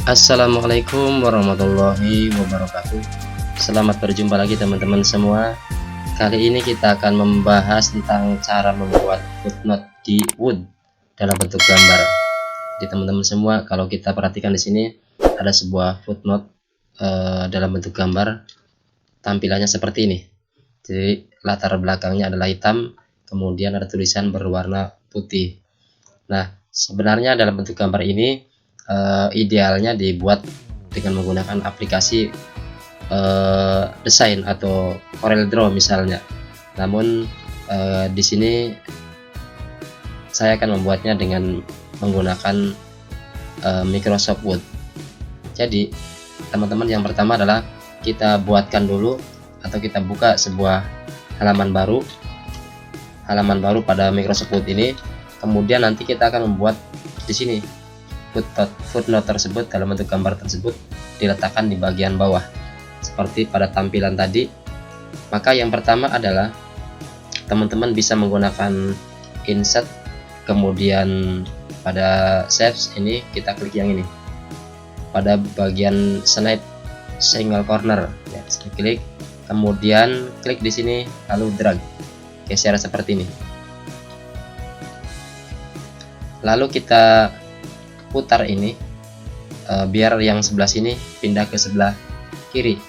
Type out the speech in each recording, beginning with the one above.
Assalamualaikum warahmatullahi wabarakatuh. Selamat berjumpa lagi teman-teman semua. Kali ini kita akan membahas tentang cara membuat footnote di Word dalam bentuk gambar. Jadi teman-teman semua, kalau kita perhatikan di sini ada sebuah footnote dalam bentuk gambar. Tampilannya seperti ini. Jadi latar belakangnya adalah hitam, kemudian ada tulisan berwarna putih. Nah, sebenarnya dalam bentuk gambar ini idealnya dibuat dengan menggunakan aplikasi desain atau Corel Draw misalnya. Namun di sini saya akan membuatnya dengan menggunakan Microsoft Word. Jadi teman-teman, yang pertama adalah kita buatkan dulu atau kita buka sebuah halaman baru pada Microsoft Word ini. Kemudian nanti kita akan membuat di sini footnote tersebut dalam bentuk gambar tersebut diletakkan di bagian bawah seperti pada tampilan tadi. Maka yang pertama adalah teman-teman bisa menggunakan insert, kemudian pada shapes ini kita klik yang ini pada bagian snipe single corner ya, saya klik, kemudian klik di sini lalu drag geser seperti ini, lalu kita putar ini biar yang sebelah sini pindah ke sebelah kiri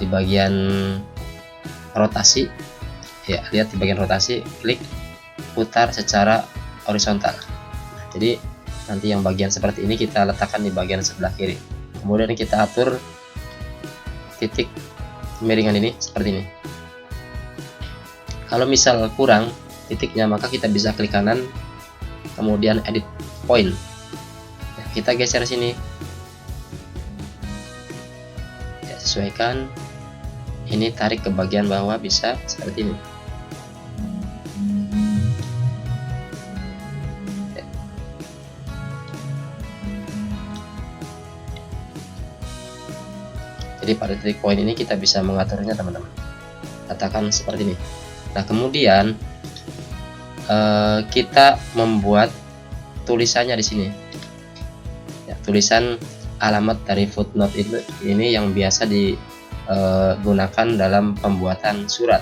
di bagian rotasi ya, lihat di bagian rotasi, klik putar secara horizontal. Jadi nanti yang bagian seperti ini kita letakkan di bagian sebelah kiri, kemudian kita atur titik kemiringan ini seperti ini. Kalau misal kurang titiknya, maka kita bisa klik kanan kemudian edit point, kita geser sini ya, sesuaikan ini, tarik ke bagian bawah bisa seperti ini ya. Jadi pada titik poin ini kita bisa mengaturnya teman-teman, katakan seperti ini. Nah kemudian kita membuat tulisannya di sini. Tulisan alamat dari footnote ini yang biasa digunakan dalam pembuatan surat.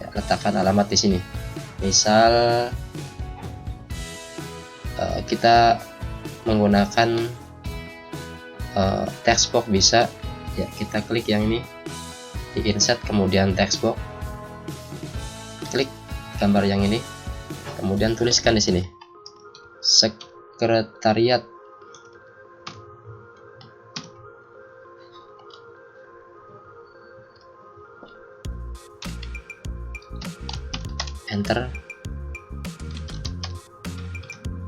Ya, letakkan alamat di sini. Misal kita menggunakan text box bisa ya, kita klik yang ini di insert, kemudian text box, klik gambar yang ini, kemudian tuliskan di sini sekretariat, enter,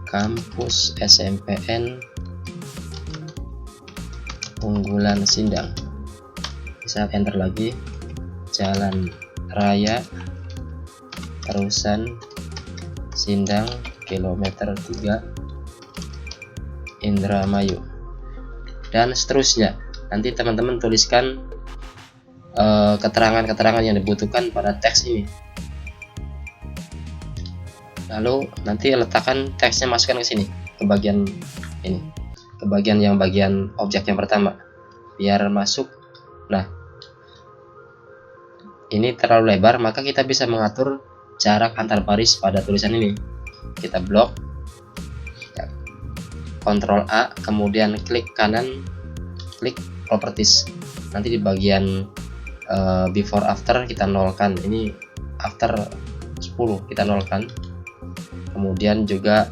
kampus SMPN Unggulan Sindang, bisa enter lagi, Jalan Raya Terusan Sindang kilometer 3 Indramayu, dan seterusnya. Nanti teman-teman tuliskan keterangan-keterangan yang dibutuhkan pada teks ini, lalu nanti letakkan teksnya, masukkan ke sini ke bagian ini, ke bagian objek yang pertama biar masuk. Nah ini terlalu lebar, maka kita bisa mengatur jarak antar baris pada tulisan ini. Kita blok ya, Ctrl A, kemudian klik kanan, klik properties. Nanti di bagian before after kita nolkan, ini after 10 kita nolkan, kemudian juga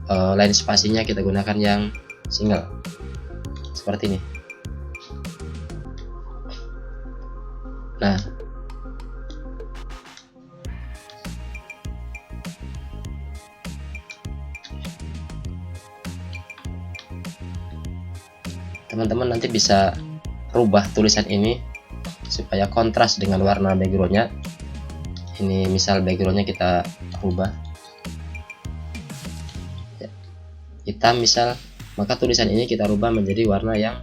line spasinya kita gunakan yang single seperti ini. Nah teman-teman nanti bisa rubah tulisan ini supaya kontras dengan warna backgroundnya. Ini misal backgroundnya kita rubah ya, hitam misal, maka tulisan ini kita rubah menjadi warna yang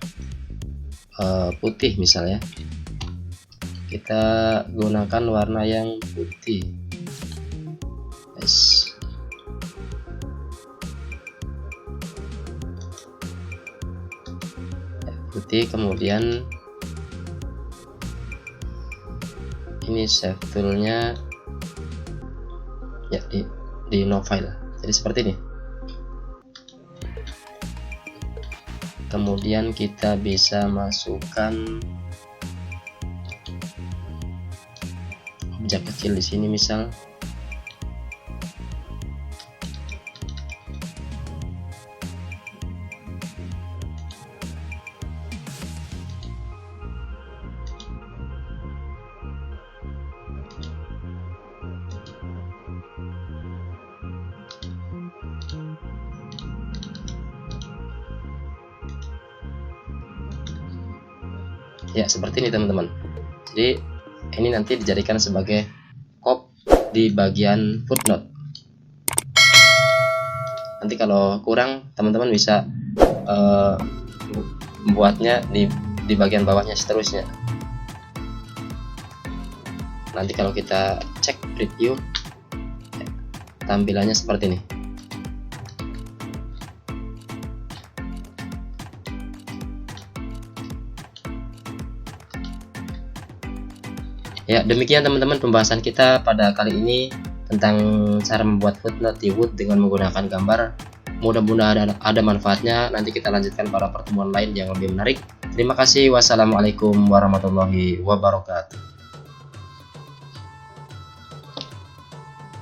putih misalnya. Kita gunakan warna yang putih, yes. putih. Kemudian ini save toolnya ya di no file, jadi seperti ini. Kemudian kita bisa masukkan objek kecil di sini, misal ya seperti ini teman-teman. Jadi ini nanti dijadikan sebagai kop di bagian footnote. Nanti kalau kurang, teman-teman bisa membuatnya di bagian bawahnya seterusnya. Nanti kalau kita cek preview, tampilannya seperti ini. Ya, demikian teman-teman pembahasan kita pada kali ini tentang cara membuat footnote di Word dengan menggunakan gambar. Mudah-mudahan ada manfaatnya. Nanti kita lanjutkan pada pertemuan lain yang lebih menarik. Terima kasih. Wassalamualaikum warahmatullahi wabarakatuh.